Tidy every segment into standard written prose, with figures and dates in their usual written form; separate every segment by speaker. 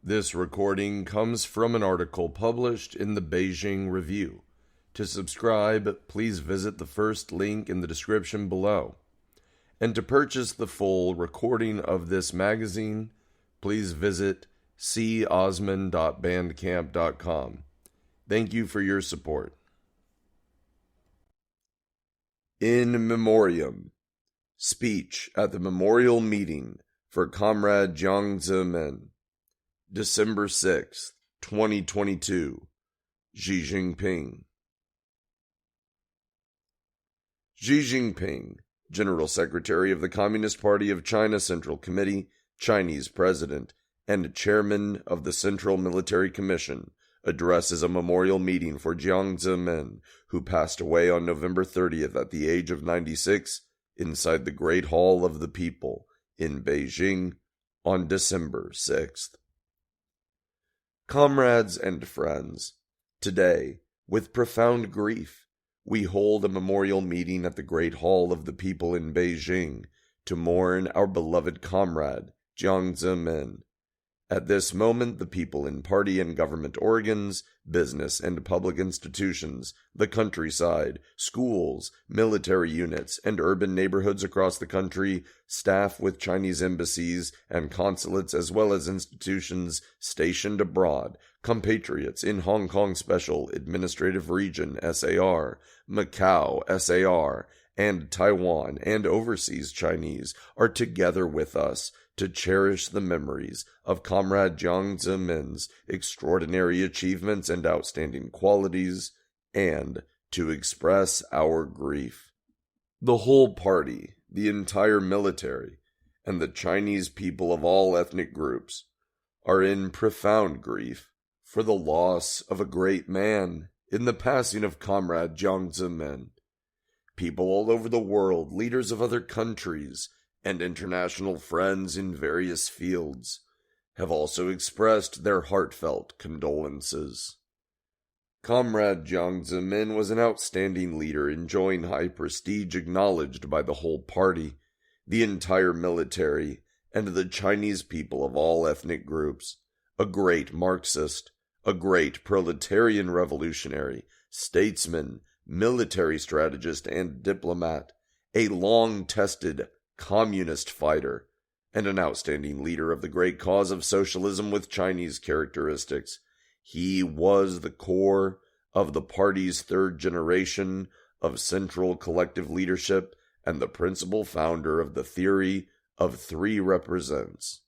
Speaker 1: This recording comes from an article published in the Beijing Review. To subscribe, please visit the first link in the description below. And to purchase the full recording of this magazine, please visit cosman.bandcamp.com. Thank you for your support. In Memoriam. Speech at the memorial meeting for Comrade Jiang Zemin. December 6th, 2022. Xi Jinping. Xi Jinping, General Secretary of the Communist Party of China Central Committee, Chinese President, and Chairman of the Central Military Commission, addresses a memorial meeting for Jiang Zemin, who passed away on November 30th at the age of 96 inside the Great Hall of the People in Beijing on December 6th. Comrades and friends, today, with profound grief, we hold a memorial meeting at the Great Hall of the People in Beijing to mourn our beloved comrade, Jiang Zemin. At this moment, the people in party and government organs, business and public institutions, the countryside, schools, military units, and urban neighborhoods across the country, staff with Chinese embassies and consulates as well as institutions stationed abroad, compatriots in Hong Kong Special Administrative Region SAR, Macau SAR, and Taiwan and overseas Chinese are together with us to cherish the memories of Comrade Jiang Zemin's extraordinary achievements and outstanding qualities, and to express our grief. The whole party, the entire military, and the Chinese people of all ethnic groups are in profound grief for the loss of a great man in the passing of Comrade Jiang Zemin. People all over the world, leaders of other countries, and international friends in various fields have also expressed their heartfelt condolences. Comrade Jiang Zemin was an outstanding leader enjoying high prestige acknowledged by the whole party, the entire military, and the Chinese people of all ethnic groups, a great Marxist, a great proletarian revolutionary, statesman, military strategist and diplomat, a long-tested communist fighter, and an outstanding leader of the great cause of socialism with Chinese characteristics. He was the core of the party's third generation of central collective leadership and the principal founder of the theory of three represents.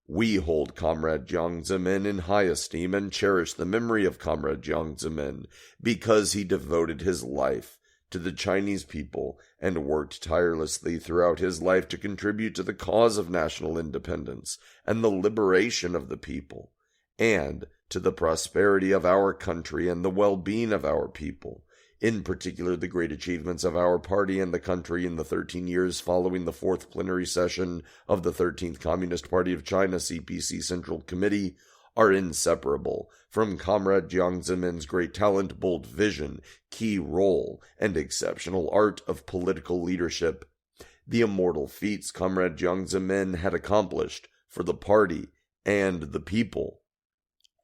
Speaker 1: We hold Comrade Jiang Zemin in high esteem and cherish the memory of Comrade Jiang Zemin because he devoted his life to the Chinese people and worked tirelessly throughout his life to contribute to the cause of national independence and the liberation of the people, and to the prosperity of our country and the well-being of our people, in particular the great achievements of our party and the country in the 13 years following the fourth plenary session of the 13th Communist Party of China CPC Central Committee, are inseparable from Comrade Jiang Zemin's great talent, bold vision, key role, and exceptional art of political leadership. The immortal feats Comrade Jiang Zemin had accomplished for the party and the people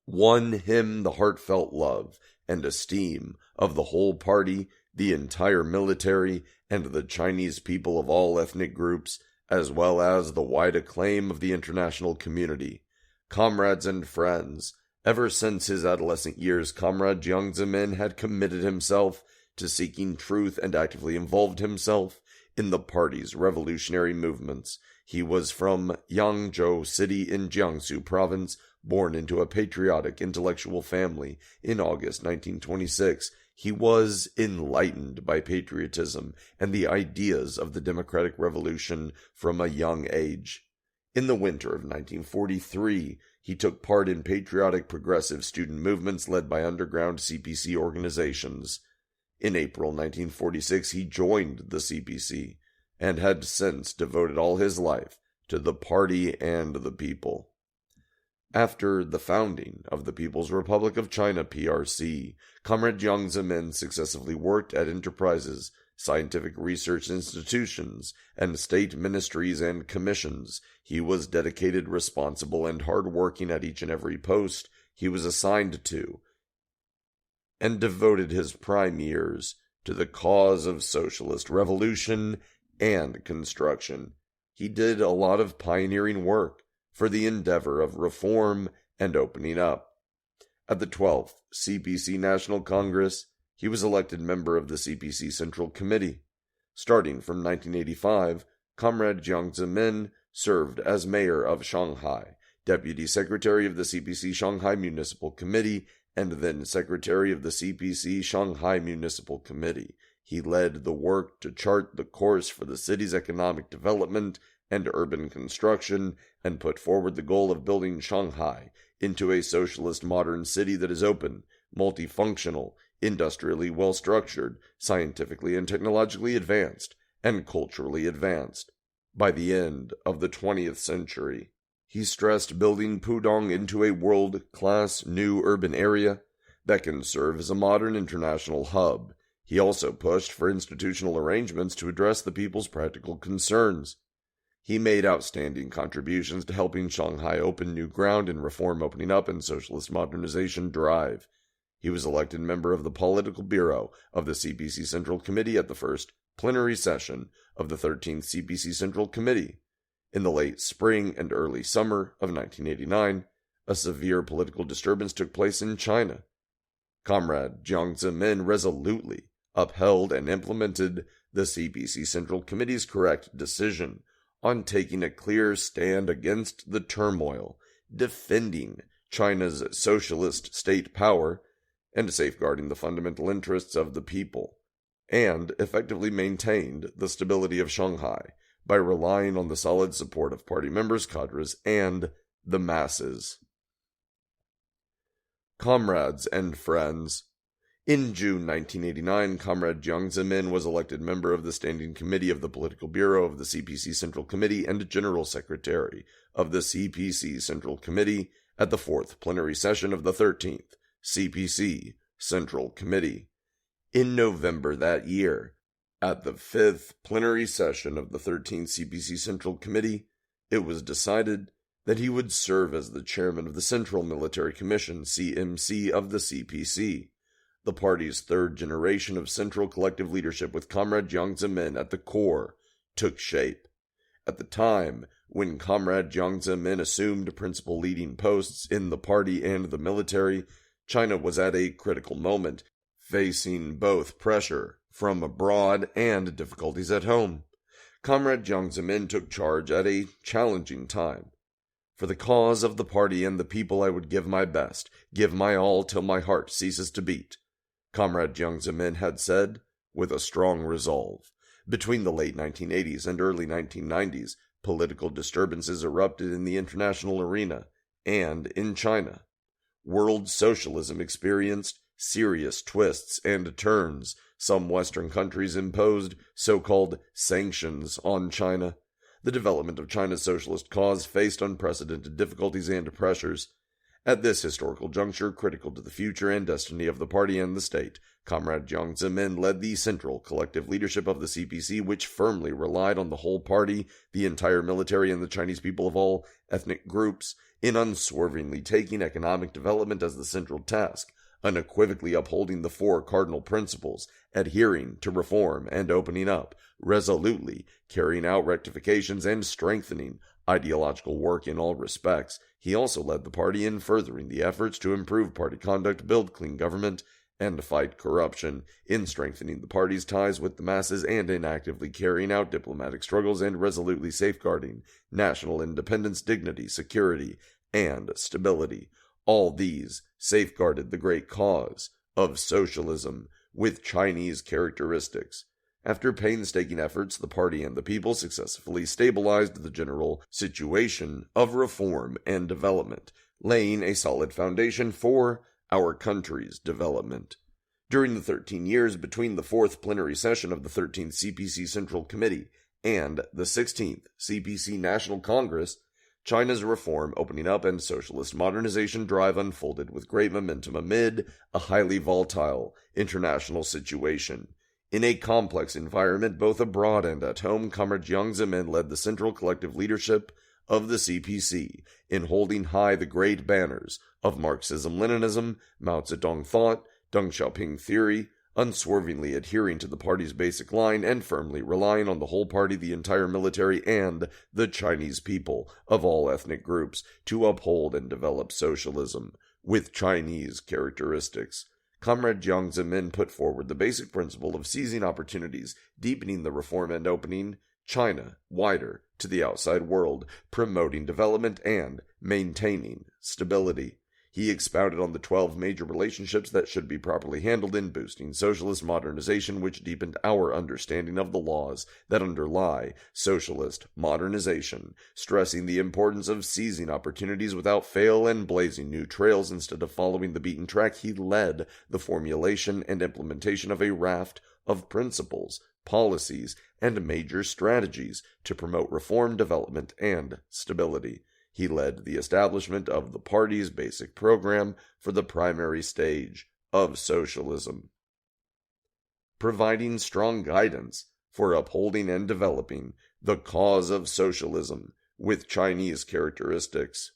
Speaker 1: won him the heartfelt love and esteem of the whole party, the entire military, and the Chinese people of all ethnic groups, as well as the wide acclaim of the international community. Comrades and friends, ever since his adolescent years, Comrade Jiang Zemin had committed himself to seeking truth and actively involved himself in the party's revolutionary movements. He was from Yangzhou City in Jiangsu Province, born into a patriotic intellectual family in August 1926. He was enlightened by patriotism and the ideas of the democratic revolution from a young age. In the winter of 1943, he took part in patriotic progressive student movements led by underground CPC organizations. In April 1946, he joined the CPC and had since devoted all his life to the party and the people. After the founding of the People's Republic of China, PRC, Comrade Jiang Zemin successively worked at enterprises scientific research institutions, and state ministries and commissions. He was dedicated, responsible, and hard-working at each and every post he was assigned to, and devoted his prime years to the cause of socialist revolution and construction. He did a lot of pioneering work for the endeavor of reform and opening up. At the 12th CPC National Congress, he was elected member of the CPC Central Committee. Starting from 1985, Comrade Jiang Zemin served as mayor of Shanghai, deputy secretary of the CPC Shanghai Municipal Committee, and then secretary of the CPC Shanghai Municipal Committee. He led the work to chart the course for the city's economic development and urban construction, and put forward the goal of building Shanghai into a socialist modern city that is open, multifunctional, industrially well-structured, scientifically and technologically advanced, and culturally advanced. By the end of the 20th century, he stressed building Pudong into a world-class new urban area that can serve as a modern international hub. He also pushed for institutional arrangements to address the people's practical concerns. He made outstanding contributions to helping Shanghai open new ground in reform opening up and socialist modernization drive. He was elected member of the Political Bureau of the CPC Central Committee at the first plenary session of the 13th CPC Central Committee. In the late spring and early summer of 1989, a severe political disturbance took place in China. Comrade Jiang Zemin resolutely upheld and implemented the CPC Central Committee's correct decision on taking a clear stand against the turmoil, defending China's socialist state power, and safeguarding the fundamental interests of the people, and effectively maintained the stability of Shanghai by relying on the solid support of party members, cadres, and the masses. Comrades and friends. In June 1989, Comrade Jiang Zemin was elected member of the Standing Committee of the Political Bureau of the CPC Central Committee and General Secretary of the CPC Central Committee at the 4th plenary session of the 13th CPC Central Committee. In November that year, at the 5th plenary session of the 13th CPC Central Committee, it was decided that he would serve as the chairman of the Central Military Commission, CMC, of the CPC. The party's third generation of central collective leadership with Comrade Jiang Zemin at the core took shape. At the time when Comrade Jiang Zemin assumed principal leading posts in the party and the military, China was at a critical moment, facing both pressure from abroad and difficulties at home. Comrade Jiang Zemin took charge at a challenging time. For the cause of the party and the people I would give my best, give my all till my heart ceases to beat, Comrade Jiang Zemin had said, with a strong resolve. Between the late 1980s and early 1990s, political disturbances erupted in the international arena and in China. World socialism experienced serious twists and turns. Some Western countries imposed so-called sanctions on China. The development of China's socialist cause faced unprecedented difficulties and pressures. At this historical juncture, critical to the future and destiny of the party and the state, Comrade Jiang Zemin led the central collective leadership of the CPC, which firmly relied on the whole party, the entire military, and the Chinese people of all ethnic groups in unswervingly taking economic development as the central task, unequivocally upholding the four cardinal principles, adhering to reform and opening up, resolutely carrying out rectifications and strengthening ideological work in all respects. He also led the party in furthering the efforts to improve party conduct, build clean government, and fight corruption, in strengthening the party's ties with the masses, and in actively carrying out diplomatic struggles and resolutely safeguarding national independence, dignity, security, and stability. All these safeguarded the great cause of socialism with Chinese characteristics. After painstaking efforts, the party and the people successfully stabilized the general situation of reform and development, laying a solid foundation for our country's development. During the 13 years between the 4th plenary session of the 13th CPC Central Committee and the 16th CPC National Congress, China's reform, opening up, and socialist modernization drive unfolded with great momentum amid a highly volatile international situation. In a complex environment, both abroad and at home, Comrade Jiang Zemin led the central collective leadership of the CPC in holding high the great banners of Marxism-Leninism, Mao Zedong thought, Deng Xiaoping theory, unswervingly adhering to the party's basic line and firmly relying on the whole party, the entire military, and the Chinese people of all ethnic groups to uphold and develop socialism with Chinese characteristics. Comrade Jiang Zemin put forward the basic principle of seizing opportunities, deepening the reform and opening China wider to the outside world, promoting development and maintaining stability. He expounded on the 12 major relationships that should be properly handled in boosting socialist modernization, which deepened our understanding of the laws that underlie socialist modernization, stressing the importance of seizing opportunities without fail and blazing new trails instead of following the beaten track. He led the formulation and implementation of a raft of principles, policies, and major strategies to promote reform, development, and stability. He led the establishment of the party's basic program for the primary stage of socialism, providing strong guidance for upholding and developing the cause of socialism with Chinese characteristics.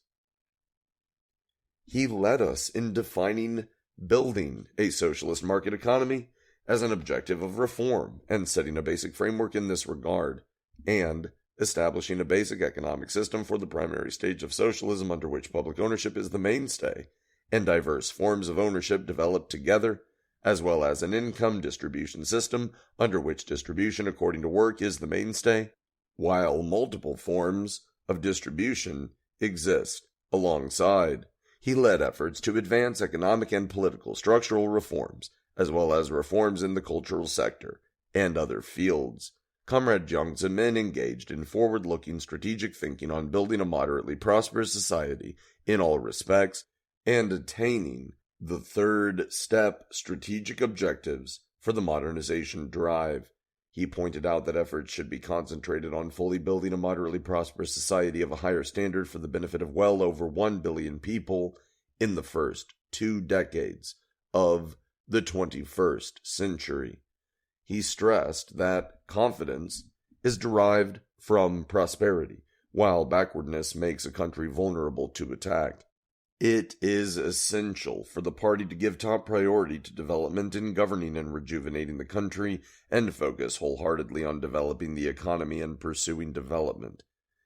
Speaker 1: He led us in defining building a socialist market economy as an objective of reform and setting a basic framework in this regard, and establishing a basic economic system for the primary stage of socialism under which public ownership is the mainstay, and diverse forms of ownership developed together, as well as an income distribution system under which distribution according to work is the mainstay, while multiple forms of distribution exist alongside. He led efforts to advance economic and political structural reforms, as well as reforms in the cultural sector and other fields. Comrade Jiang Zemin engaged in forward-looking strategic thinking on building a moderately prosperous society in all respects and attaining the third step strategic objectives for the modernization drive. He pointed out that efforts should be concentrated on fully building a moderately prosperous society of a higher standard for the benefit of well over 1 billion people in the first 2 decades of the 21st century. He stressed that confidence is derived from prosperity, while backwardness makes a country vulnerable to attack. It is essential for the party to give top priority to development in governing and rejuvenating the country and focus wholeheartedly on developing the economy and pursuing development.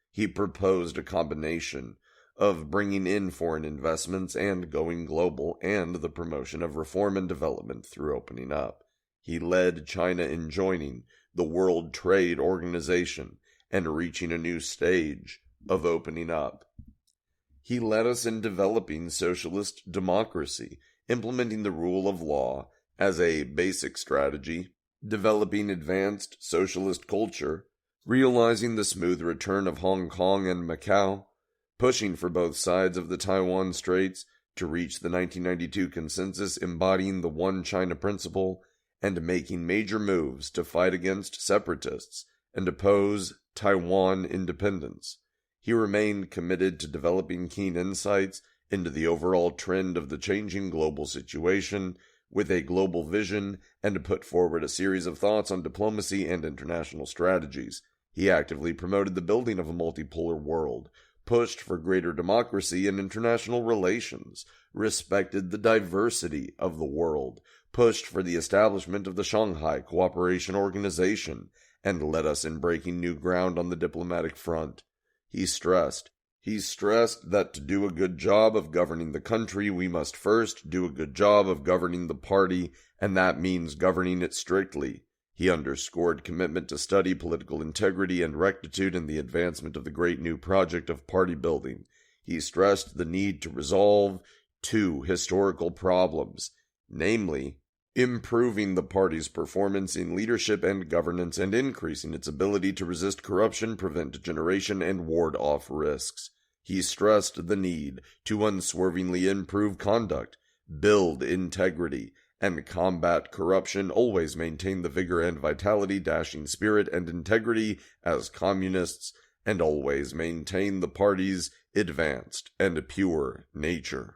Speaker 1: He proposed a combination of bringing in foreign investments and going global, and the promotion of reform and development through opening up. He led China in joining the World Trade Organization and reaching a new stage of opening up. He led us in developing socialist democracy, implementing the rule of law as a basic strategy, developing advanced socialist culture, realizing the smooth return of Hong Kong and Macau, pushing for both sides of the Taiwan Straits to reach the 1992 consensus embodying the One China principle, and making major moves to fight against separatists and oppose Taiwan independence. He remained committed to developing keen insights into the overall trend of the changing global situation with a global vision, and put forward a series of thoughts on diplomacy and international strategies. He actively promoted the building of a multipolar world, pushed for greater democracy in international relations, respected the diversity of the world, pushed for the establishment of the Shanghai Cooperation Organization, and led us in breaking new ground on the diplomatic front. He stressed that to do a good job of governing the country, we must first do a good job of governing the party, and that means governing it strictly. He underscored commitment to study political integrity and rectitude in the advancement of the great new project of party building. He stressed the need to resolve 2 historical problems, namely, improving the party's performance in leadership and governance and increasing its ability to resist corruption, prevent degeneration, and ward off risks. He stressed the need to unswervingly improve conduct, build integrity, and combat corruption, always maintain the vigor and vitality, dashing spirit, and integrity as communists, and always maintain the party's advanced and pure nature.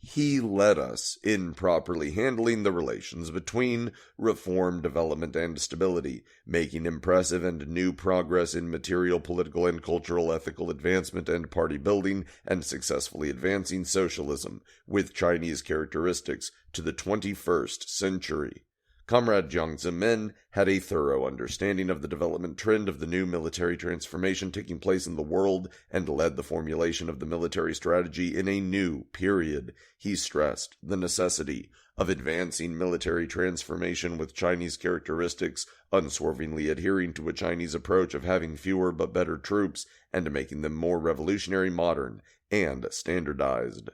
Speaker 1: He led us in properly handling the relations between reform, development, and stability, making impressive and new progress in material, political, and cultural ethical advancement and party building, and successfully advancing socialism with Chinese characteristics to the 21st century. Comrade Jiang Zemin had a thorough understanding of the development trend of the new military transformation taking place in the world and led the formulation of the military strategy in a new period. He stressed the necessity of advancing military transformation with Chinese characteristics, unswervingly adhering to a Chinese approach of having fewer but better troops and making them more revolutionary, modern, and standardized.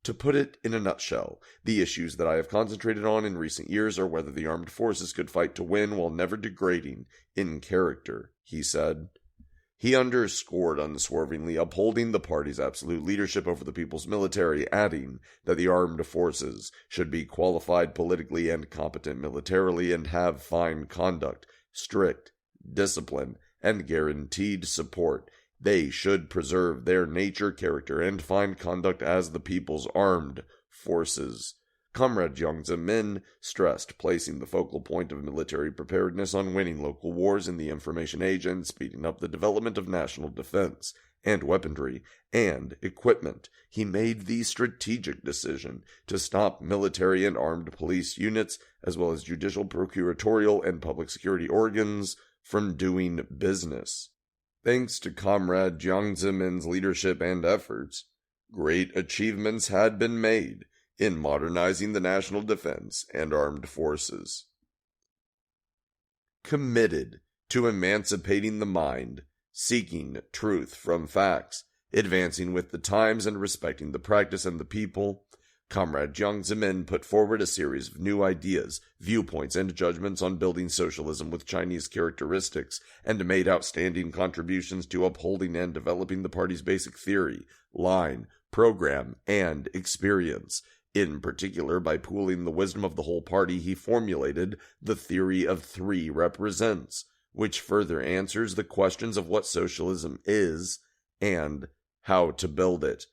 Speaker 1: To put it in a nutshell, the issues that I have concentrated on in recent years are whether the armed forces could fight to win while never degrading in character, he said. He underscored unswervingly upholding the party's absolute leadership over the people's military, adding that the armed forces should be qualified politically and competent militarily and have fine conduct, strict discipline, and guaranteed support. They should preserve their nature, character, and fine conduct as the people's armed forces. Comrade Jiang Zemin stressed placing the focal point of military preparedness on winning local wars in the information age and speeding up the development of national defense and weaponry and equipment. He made the strategic decision to stop military and armed police units, as well as judicial, procuratorial, and public security organs from doing business. Thanks to Comrade Jiang Zemin's leadership and efforts, great achievements had been made in modernizing the national defense and armed forces. Committed to emancipating the mind, seeking truth from facts, advancing with the times and respecting the practice and the people, Comrade Jiang Zemin put forward a series of new ideas, viewpoints, and judgments on building socialism with Chinese characteristics, and made outstanding contributions to upholding and developing the party's basic theory, line, program, and experience. In particular, by pooling the wisdom of the whole party, he formulated the theory of three represents, which further answers the questions of what socialism is and how to build it,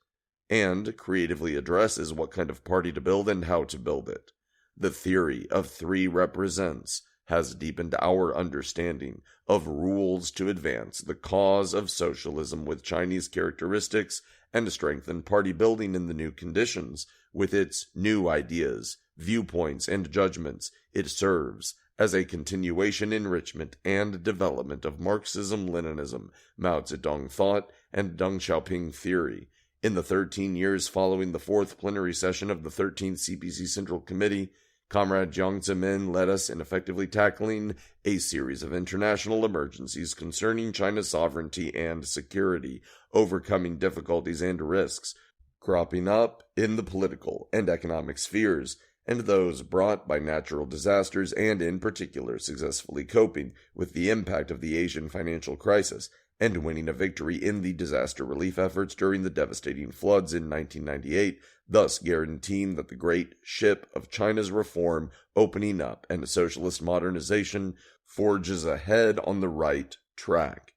Speaker 1: and creatively addresses what kind of party to build and how to build it. The theory of three represents has deepened our understanding of rules to advance the cause of socialism with Chinese characteristics and strengthen party building in the new conditions. With its new ideas, viewpoints, and judgments, it serves as a continuation, enrichment, and development of Marxism-Leninism, Mao Zedong thought, and Deng Xiaoping theory. In the 13 years following the fourth plenary session of the 13th CPC Central Committee, Comrade Jiang Zemin led us in effectively tackling a series of international emergencies concerning China's sovereignty and security, overcoming difficulties and risks cropping up in the political and economic spheres, and those brought by natural disasters, and in particular successfully coping with the impact of the Asian financial crisis, and winning a victory in the disaster relief efforts during the devastating floods in 1998, thus guaranteeing that the great ship of China's reform, opening up, and socialist modernization forges ahead on the right track.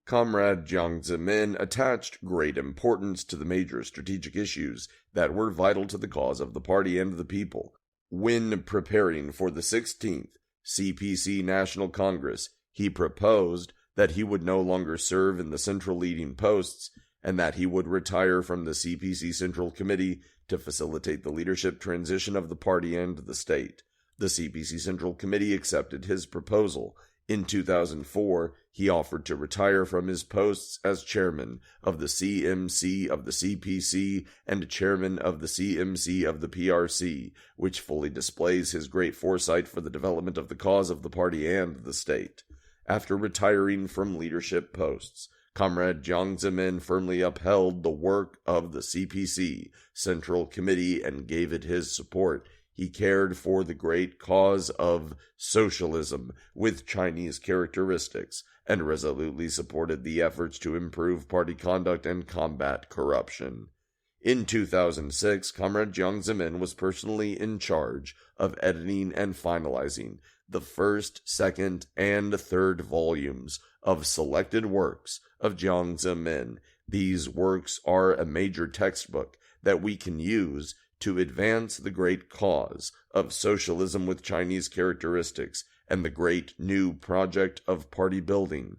Speaker 1: Comrade Jiang Zemin attached great importance to the major strategic issues that were vital to the cause of the party and the people. When preparing for the 16th CPC National Congress, he proposed that he would no longer serve in the central leading posts and that he would retire from the CPC Central Committee to facilitate the leadership transition of the party and the state. The CPC Central Committee accepted his proposal. In 2004, he offered to retire from his posts as chairman of the CMC of the CPC and chairman of the CMC of the PRC, which fully displays his great foresight for the development of the cause of the party and the state. After retiring from leadership posts, Comrade Jiang Zemin firmly upheld the work of the CPC Central Committee and gave it his support. He cared for the great cause of socialism with Chinese characteristics and resolutely supported the efforts to improve party conduct and combat corruption. In 2006, Comrade Jiang Zemin was personally in charge of editing and finalizing the first, second, and third volumes of selected works of Jiang Zemin. These works are a major textbook that we can use to advance the great cause of socialism with Chinese characteristics and the great new project of party building.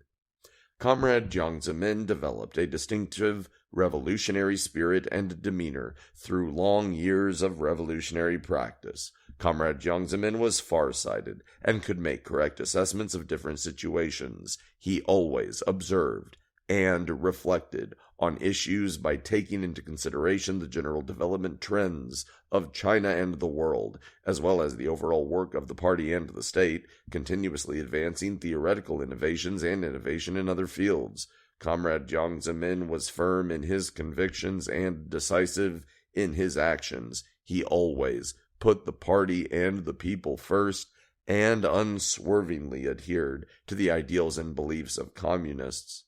Speaker 1: Comrade Jiang Zemin developed a distinctive revolutionary spirit and demeanor through long years of revolutionary practice. Comrade Jiang Zemin was far-sighted and could make correct assessments of different situations. He always observed and reflected on issues by taking into consideration the general development trends of China and the world, as well as the overall work of the party and the state, continuously advancing theoretical innovations and innovation in other fields. Comrade Jiang Zemin was firm in his convictions and decisive in his actions. He always put the party and the people first and unswervingly adhered to the ideals and beliefs of communists.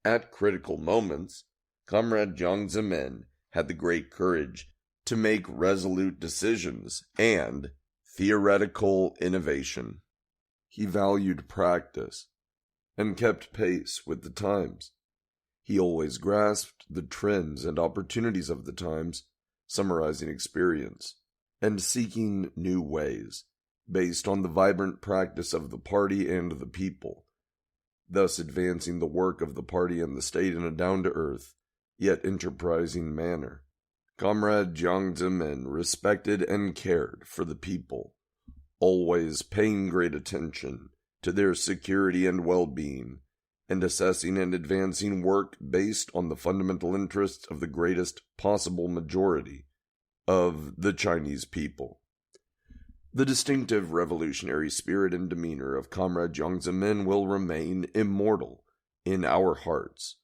Speaker 1: At critical moments, Comrade Jiang Zemin had the great courage to make resolute decisions and theoretical innovation. He valued practice and kept pace with the times. He always grasped the trends and opportunities of the times, summarizing experience and seeking new ways based on the vibrant practice of the party and the people, thus advancing the work of the party and the state in a down-to-earth, yet enterprising manner. Comrade Jiang Zemin respected and cared for the people, always paying great attention to their security and well-being, and assessing and advancing work based on the fundamental interests of the greatest possible majority of the Chinese people. The distinctive revolutionary spirit and demeanor of Comrade Jiang Zemin will remain immortal in our hearts,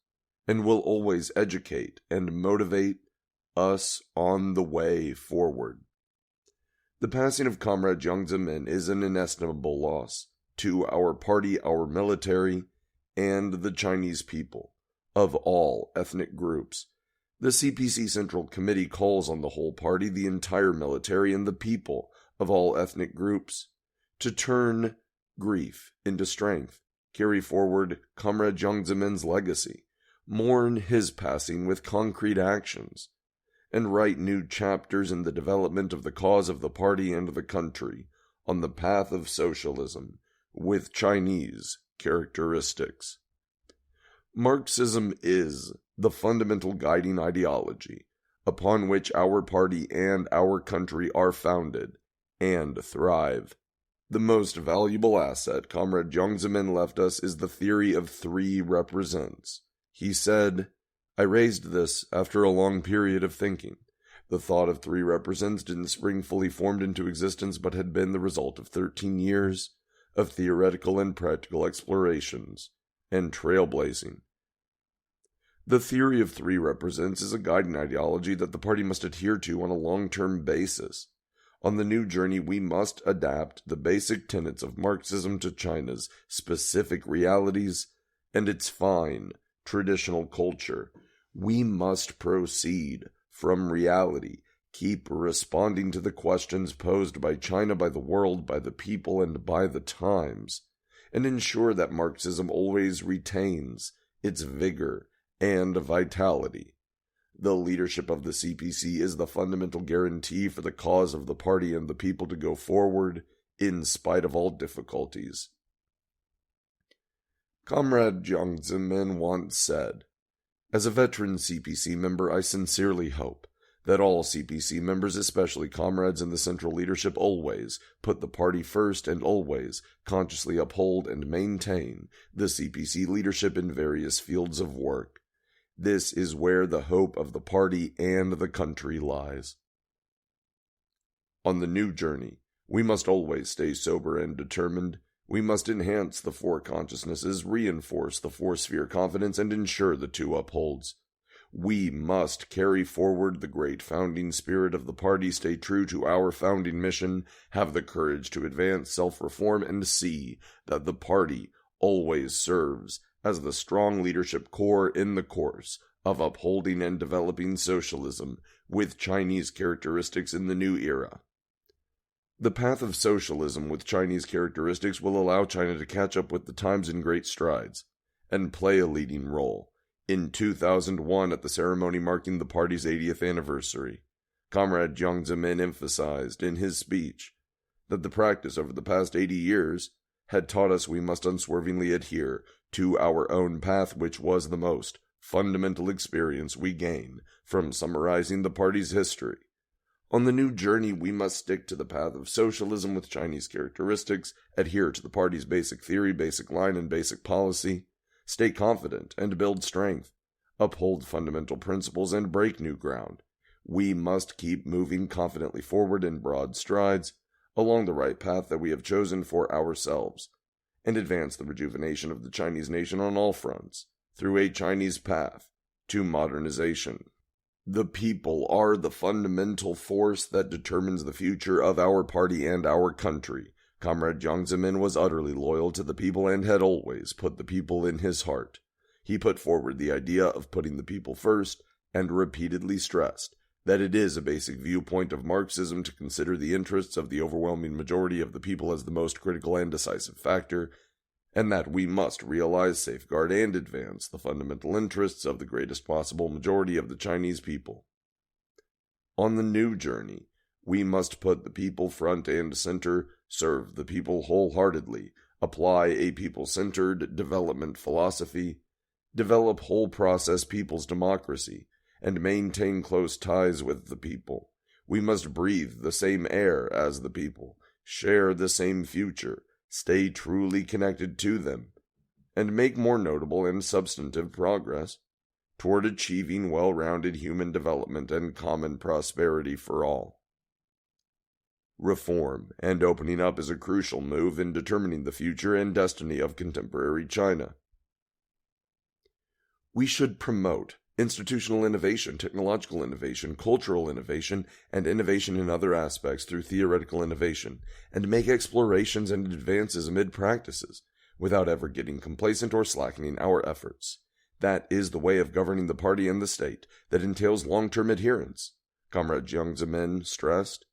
Speaker 1: and will always educate and motivate us on the way forward. The passing of Comrade Jiang Zemin is an inestimable loss to our party, our military, and the Chinese people of all ethnic groups. The CPC Central Committee calls on the whole party, the entire military, and the people of all ethnic groups to turn grief into strength, carry forward Comrade Jiang Zemin's legacy, mourn his passing with concrete actions, and write new chapters in the development of the cause of the party and the country on the path of socialism with Chinese characteristics. Marxism is the fundamental guiding ideology upon which our party and our country are founded and thrive. The most valuable asset Comrade Jiang Zemin left us is the theory of three represents. He said, "I raised this after a long period of thinking. The thought of three represents didn't spring fully formed into existence, but had been the result of 13 years of theoretical and practical explorations and trailblazing. The theory of three represents is a guiding ideology that the party must adhere to on a long-term basis. On the new journey, we must adapt the basic tenets of Marxism to China's specific realities and its fine traditional culture. We must proceed from reality, keep responding to the questions posed by China, by the world, by the people, and by the times, and ensure that Marxism always retains its vigor and vitality. The leadership of the CPC is the fundamental guarantee for the cause of the party and the people to go forward in spite of all difficulties." Comrade Jiang Zemin once said, "As a veteran CPC member, I sincerely hope that all CPC members, especially comrades in the central leadership, always put the party first and always consciously uphold and maintain the CPC leadership in various fields of work. This is where the hope of the party and the country lies. On the new journey, we must always stay sober and determined. We must enhance the four consciousnesses, reinforce the four-sphere confidence, and ensure the two upholds. We must carry forward the great founding spirit of the party, stay true to our founding mission, have the courage to advance self-reform, and see that the party always serves as the strong leadership core in the course of upholding and developing socialism with Chinese characteristics in the new era. The path of socialism with Chinese characteristics will allow China to catch up with the times in great strides and play a leading role. In 2001, at the ceremony marking the party's 80th anniversary, Comrade Jiang Zemin emphasized in his speech that the practice over the past 80 years had taught us we must unswervingly adhere to our own path, which was the most fundamental experience we gain from summarizing the party's history. On the new journey, we must stick to the path of socialism with Chinese characteristics, adhere to the party's basic theory, basic line, and basic policy, stay confident and build strength, uphold fundamental principles, and break new ground. We must keep moving confidently forward in broad strides along the right path that we have chosen for ourselves, and advance the rejuvenation of the Chinese nation on all fronts through a Chinese path to modernization. The people are the fundamental force that determines the future of our party and our country. Comrade Jiang Zemin was utterly loyal to the people and had always put the people in his heart. He put forward the idea of putting the people first and repeatedly stressed that it is a basic viewpoint of Marxism to consider the interests of the overwhelming majority of the people as the most critical and decisive factor, and that we must realize, safeguard, and advance the fundamental interests of the greatest possible majority of the Chinese people. On the new journey, we must put the people front and center, serve the people wholeheartedly, apply a people-centered development philosophy, develop whole process people's democracy, and maintain close ties with the people. We must breathe the same air as the people, share the same future, stay truly connected to them, and make more notable and substantive progress toward achieving well-rounded human development and common prosperity for all. Reform and opening up is a crucial move in determining the future and destiny of contemporary China. We should promote institutional innovation, technological innovation, cultural innovation, and innovation in other aspects through theoretical innovation, and make explorations and advances amid practices, without ever getting complacent or slackening our efforts. That is the way of governing the party and the state that entails long-term adherence, Comrade Jiang Zemin stressed.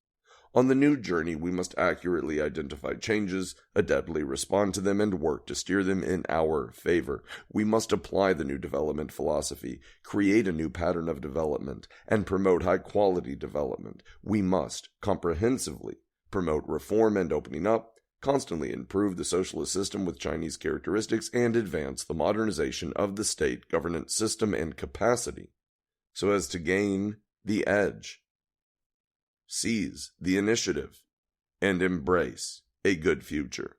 Speaker 1: On the new journey, we must accurately identify changes, adeptly respond to them, and work to steer them in our favor. We must apply the new development philosophy, create a new pattern of development, and promote high-quality development. We must comprehensively promote reform and opening up, constantly improve the socialist system with Chinese characteristics, and advance the modernization of the state governance system and capacity, so as to gain the edge, seize the initiative, and embrace a good future.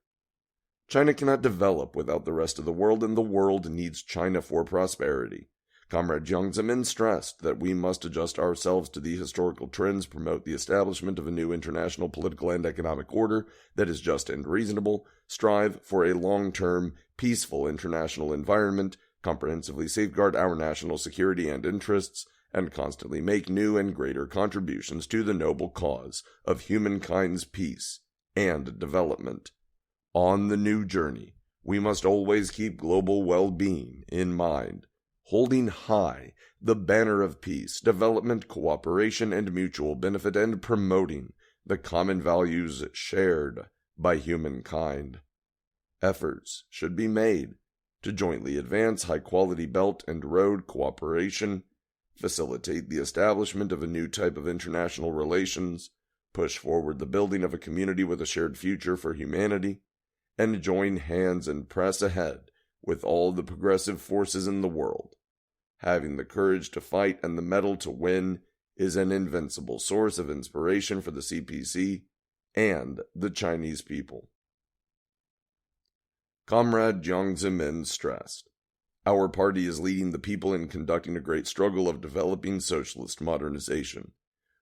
Speaker 1: China cannot develop without the rest of the world, and the world needs China for prosperity. Comrade Jiang Zemin stressed that we must adjust ourselves to the historical trends, promote the establishment of a new international political and economic order that is just and reasonable, strive for a long-term, peaceful international environment, comprehensively safeguard our national security and interests, and constantly make new and greater contributions to the noble cause of humankind's peace and development. On the new journey, we must always keep global well-being in mind, holding high the banner of peace, development, cooperation, and mutual benefit, and promoting the common values shared by humankind. Efforts should be made to jointly advance high-quality belt and road cooperation, facilitate the establishment of a new type of international relations, push forward the building of a community with a shared future for humanity, and join hands and press ahead with all the progressive forces in the world. Having the courage to fight and the mettle to win is an invincible source of inspiration for the CPC and the Chinese people. Comrade Jiang Zemin stressed, our party is leading the people in conducting a great struggle of developing socialist modernization,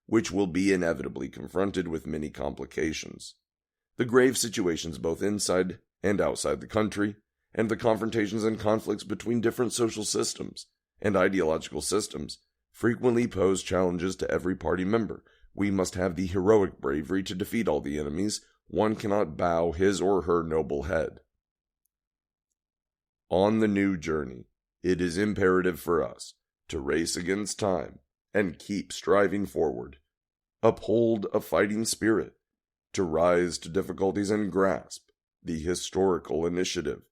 Speaker 1: which will be inevitably confronted with many complications. The grave situations both inside and outside the country, and the confrontations and conflicts between different social systems and ideological systems, frequently pose challenges to every party member. We must have the heroic bravery to defeat all the enemies. One cannot bow his or her noble head. On the new journey, it is imperative for us to race against time and keep striving forward, uphold a fighting spirit, to rise to difficulties and grasp the historical initiative.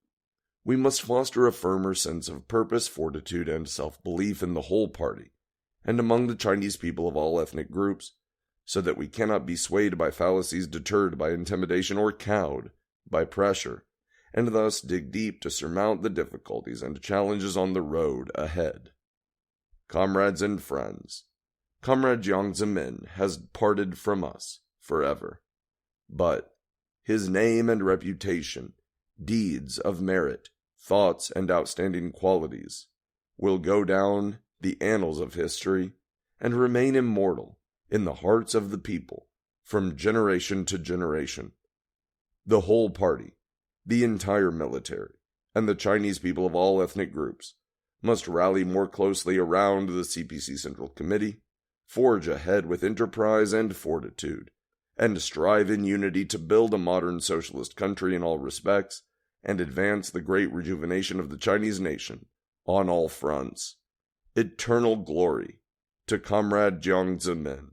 Speaker 1: We must foster a firmer sense of purpose, fortitude, and self-belief in the whole party, and among the Chinese people of all ethnic groups, so that we cannot be swayed by fallacies, deterred by intimidation, or cowed by pressure, and thus dig deep to surmount the difficulties and challenges on the road ahead. Comrades and friends, Comrade Jiang Zemin has parted from us forever, but his name and reputation, deeds of merit, thoughts and outstanding qualities, will go down the annals of history and remain immortal in the hearts of the people from generation to generation. The whole party, the entire military, and the Chinese people of all ethnic groups must rally more closely around the CPC Central Committee, forge ahead with enterprise and fortitude, and strive in unity to build a modern socialist country in all respects and advance the great rejuvenation of the Chinese nation on all fronts. Eternal glory to Comrade Jiang Zemin.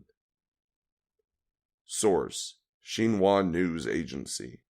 Speaker 1: Source: Xinhua News Agency.